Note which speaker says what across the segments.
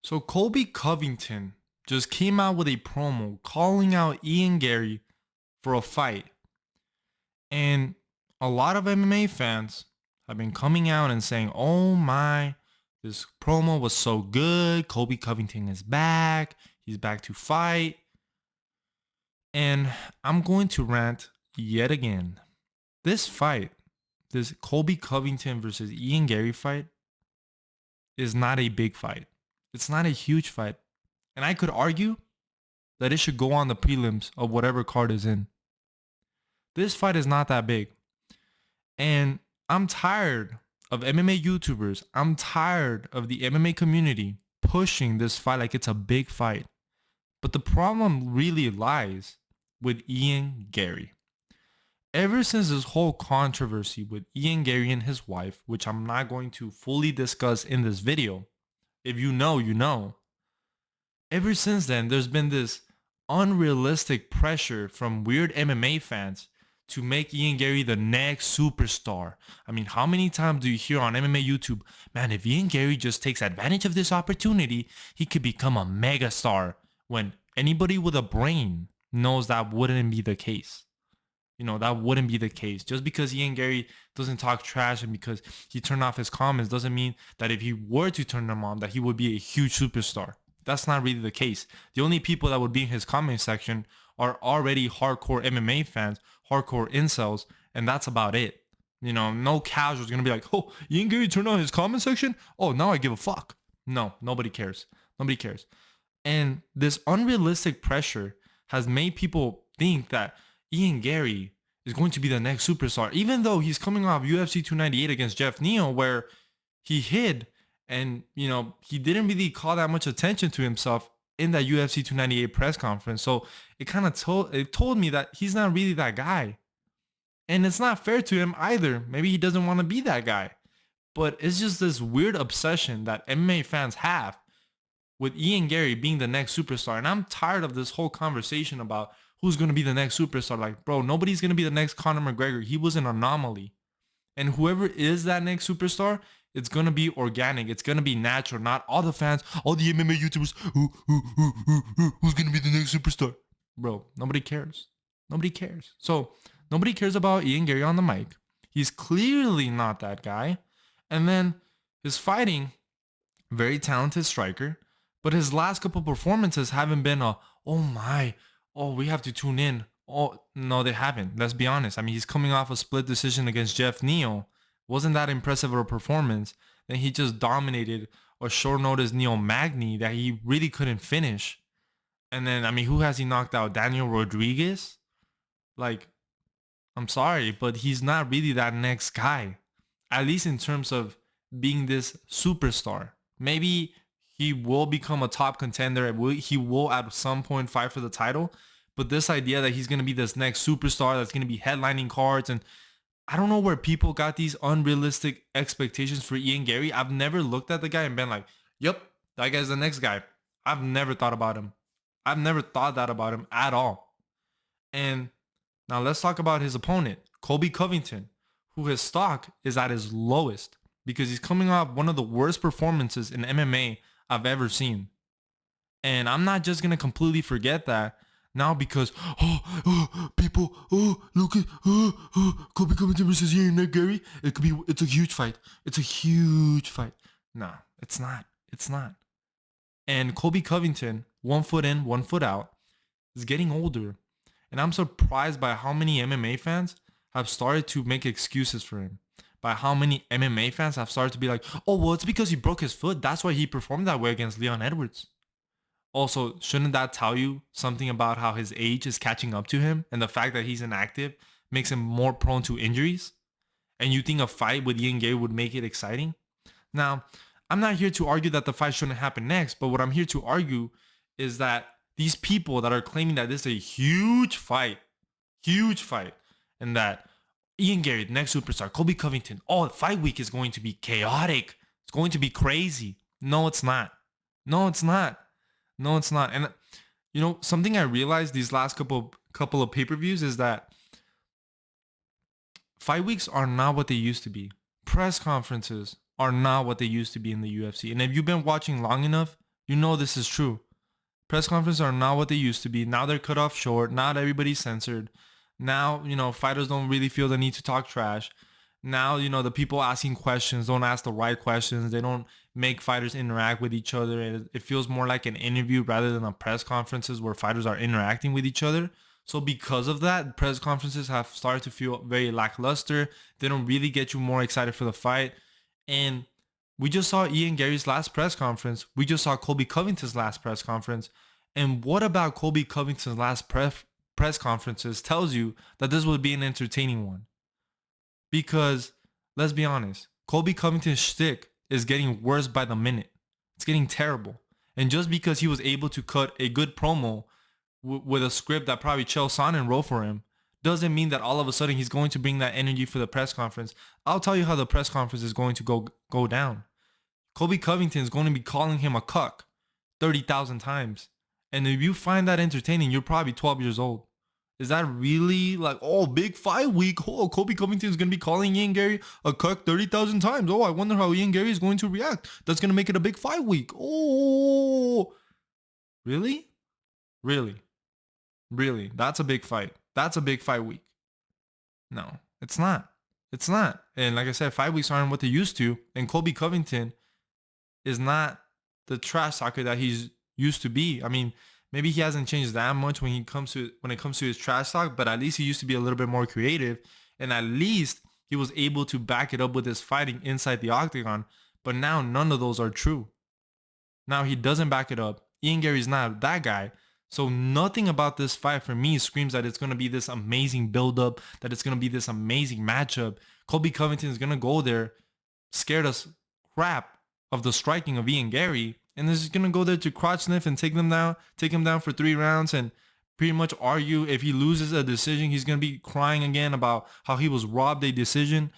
Speaker 1: So Colby Covington just came out with a promo calling out Ian Garry for a fight. And a lot of MMA fans have been coming out and saying, oh my, this promo was so good. Colby Covington is back. He's back to fight. And I'm going to rant yet again. This fight, this Colby Covington versus Ian Garry fight, is not a big fight. It's not a huge fight. And I could argue that it should go on the prelims of whatever card is in. This fight is not that big. And I'm tired of MMA YouTubers. I'm tired of the MMA community pushing this fight like it's a big fight. But the problem really lies with Ian Garry. Ever since this whole controversy with Ian Garry and his wife, which I'm not going to fully discuss in this video, if you know, you know. Ever since then, there's been this unrealistic pressure from weird MMA fans to make Ian Garry the next superstar. I mean, how many times do you hear on MMA YouTube, man, if Ian Garry just takes advantage of this opportunity, he could become a megastar, when anybody with a brain knows that wouldn't be the case. You know, that wouldn't be the case. Just because Ian Garry doesn't talk trash and because he turned off his comments doesn't mean that if he were to turn them on, that he would be a huge superstar. That's not really the case. The only people that would be in his comment section are already hardcore MMA fans, hardcore incels, and that's about it. You know, no casuals gonna be like, oh, Ian Garry turned on his comment section? Oh, now I give a fuck. No, nobody cares. Nobody cares. And this unrealistic pressure has made people think that Ian Garry is going to be the next superstar, even though he's coming off UFC 298 against Jeff Neal, where he hid and, you know, he didn't really call that much attention to himself in that UFC 298 press conference. So it kind of told me that he's not really that guy. And it's not fair to him either. Maybe he doesn't want to be that guy. But it's just this weird obsession that MMA fans have with Ian Garry being the next superstar. And I'm tired of this whole conversation about who's going to be the next superstar. Like, bro, nobody's going to be the next Conor McGregor. He was an anomaly. And whoever is that next superstar, it's going to be organic. It's going to be natural. Not all the fans, all the MMA YouTubers, who's going to be the next superstar? Bro, nobody cares. Nobody cares. So nobody cares about Ian Garry on the mic. He's clearly not that guy. And then his fighting, very talented striker. But his last couple performances haven't been oh my, oh, we have to tune in. Oh, no, they haven't. Let's be honest. I mean, he's coming off a split decision against Jeff Neal. Wasn't that impressive of a performance. Then he just dominated a short notice Neil Magny that he really couldn't finish. And then, I mean, who has he knocked out? Daniel Rodriguez? Like, I'm sorry, but he's not really that next guy. At least in terms of being this superstar. Maybe he will become a top contender. He will at some point fight for the title. But this idea that he's going to be this next superstar that's going to be headlining cards, and I don't know where people got these unrealistic expectations for Ian Garry. I've never looked at the guy and been like, yep, that guy's the next guy. I've never thought about him. I've never thought that about him at all. And now let's talk about his opponent, Colby Covington, who his stock is at his lowest because he's coming off one of the worst performances in MMA I've ever seen. And I'm not just going to completely forget that now because, people, look at, Colby Covington versus Ian Garry. It's a huge fight. It's a huge fight. Nah, it's not. It's not. And Colby Covington, 1 foot in, 1 foot out, is getting older. And I'm surprised by how many MMA fans have started to make excuses for him. By how many MMA fans have started to be like, oh, well, it's because he broke his foot. That's why he performed that way against Leon Edwards. Also, shouldn't that tell you something about how his age is catching up to him and the fact that he's inactive makes him more prone to injuries? And you think a fight with Ian Garry would make it exciting? Now, I'm not here to argue that the fight shouldn't happen next, but what I'm here to argue is that these people that are claiming that this is a huge fight, and that Ian Garry, the next superstar, Colby Covington, oh, fight week is going to be chaotic. It's going to be crazy. No, it's not. No, it's not. No, it's not. And you know, something I realized these last couple of pay-per-views is that fight weeks are not what they used to be. Press conferences are not what they used to be in the UFC. And if you've been watching long enough, You know this is true. Press conferences are not what they used to be. Now they're cut off short. Not everybody's censored. Now, fighters don't really feel the need to talk trash. Now, the people asking questions don't ask the right questions. They don't make fighters interact with each other. And it feels more like an interview rather than a press conferences where fighters are interacting with each other. So because of that, press conferences have started to feel very lackluster. They don't really get you more excited for the fight. And we just saw Ian Garry's last press conference. We just saw Colby Covington's last press conference. And what about Colby Covington's last press conferences tells you that this would be an entertaining one? Because let's be honest, Colby Covington's shtick is getting worse by the minute. It's getting terrible. And just because he was able to cut a good promo with a script that probably Chael Sonnen wrote for him doesn't mean that all of a sudden he's going to bring that energy for the press conference. I'll tell you how the press conference is going to go down. Colby Covington is going to be calling him a cuck 30,000 times. And if you find that entertaining, you're probably 12 years old. Is that really like, oh, big fight week? Oh, Colby Covington is going to be calling Ian Garry a cuck 30,000 times. Oh, I wonder how Ian Garry is going to react. That's going to make it a big fight week. Oh, really? Really? Really? That's a big fight. That's a big fight week. No, it's not. It's not. And like I said, 5 weeks aren't what they used to. And Colby Covington is not the trash talker that he's used to be. I mean, maybe he hasn't changed that much when it comes to his trash talk, but at least he used to be a little bit more creative, and at least he was able to back it up with his fighting inside the octagon. But now none of those are true. Now he doesn't back it up. Ian Garry's not that guy. So nothing about this fight for me screams that it's going to be this amazing build-up, that it's going to be this amazing matchup. Colby Covington is going to go there, scared us crap of the striking of Ian Garry, and is going to go there to crotch sniff and take him down for 3 rounds and pretty much argue. If he loses a decision, he's going to be crying again about how he was robbed a decision.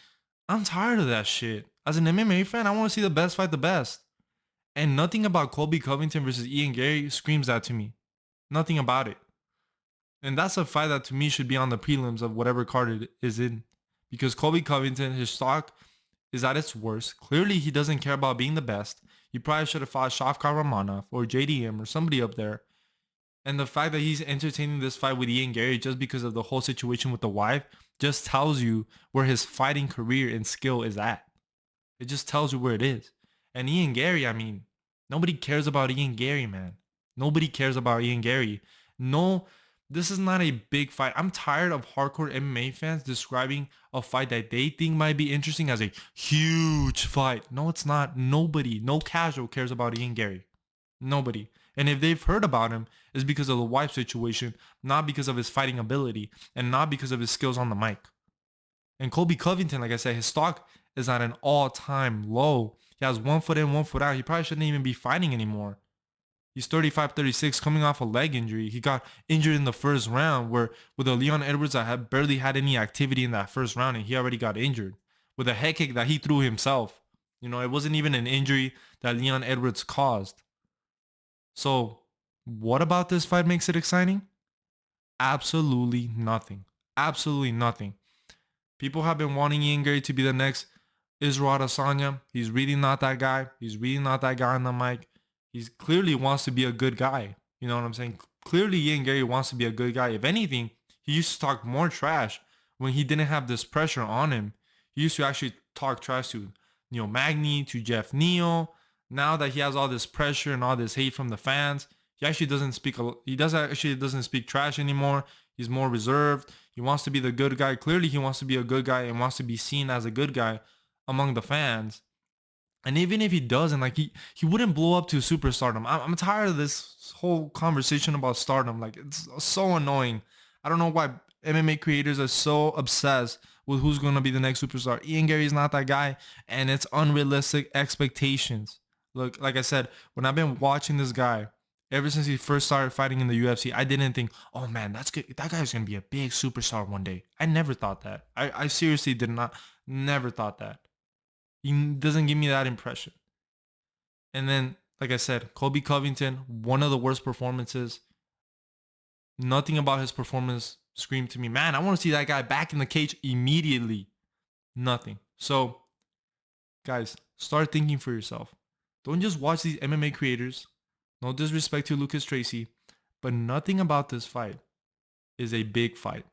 Speaker 1: I'm tired of that shit. As an MMA fan, I want to see the best fight the best. And nothing about Colby Covington versus Ian Garry screams that to me. Nothing about it. And that's a fight that to me should be on the prelims of whatever card it is in. Because Colby Covington, his stock is at its worst. Clearly, he doesn't care about being the best. He probably should have fought Shavkat Ramonov or JDM or somebody up there. And the fact that he's entertaining this fight with Ian Garry just because of the whole situation with the wife just tells you where his fighting career and skill is at. It just tells you where it is. And Ian Garry, I mean, nobody cares about Ian Garry, man. Nobody cares about Ian Garry. No, this is not a big fight. I'm tired of hardcore MMA fans describing a fight that they think might be interesting as a huge fight. No, it's not. Nobody, no casual cares about Ian Garry. Nobody. And if they've heard about him, it's because of the wife situation, not because of his fighting ability, and not because of his skills on the mic. And Colby Covington, like I said, his stock is at an all-time low. He has 1 foot in, 1 foot out. He probably shouldn't even be fighting anymore. He's 35, 36, coming off a leg injury. He got injured in the first round where with a Leon Edwards that had barely had any activity in that first round, and he already got injured with a head kick that he threw himself. It wasn't even an injury that Leon Edwards caused. So what about this fight makes it exciting? Absolutely nothing. Absolutely nothing. People have been wanting Ian Garry to be the next Israel Adesanya. He's really not that guy. He's really not that guy on the mic. He clearly wants to be a good guy. You know what I'm saying? Clearly Ian Garry wants to be a good guy. If anything, he used to talk more trash when he didn't have this pressure on him. He used to actually talk trash to Neil Magny, to Jeff Neal. Now that he has all this pressure and all this hate from the fans, he actually doesn't speak trash anymore. He's more reserved. He wants to be the good guy. Clearly he wants to be a good guy and wants to be seen as a good guy among the fans. And even if he doesn't, like he wouldn't blow up to superstardom. I'm tired of this whole conversation about stardom. Like it's so annoying. I don't know why MMA creators are so obsessed with who's going to be the next superstar. Ian Garry is not that guy, and it's unrealistic expectations. Look, like I said, when I've been watching this guy ever since he first started fighting in the UFC, I didn't think, oh man, that's good. That guy's going to be a big superstar one day. I never thought that. I seriously never thought that. He doesn't give me that impression. And then, like I said, Colby Covington, one of the worst performances. Nothing about his performance screamed to me, man, I want to see that guy back in the cage immediately. Nothing. So, guys, start thinking for yourself. Don't just watch these MMA creators. No disrespect to Lucas Tracy, but nothing about this fight is a big fight.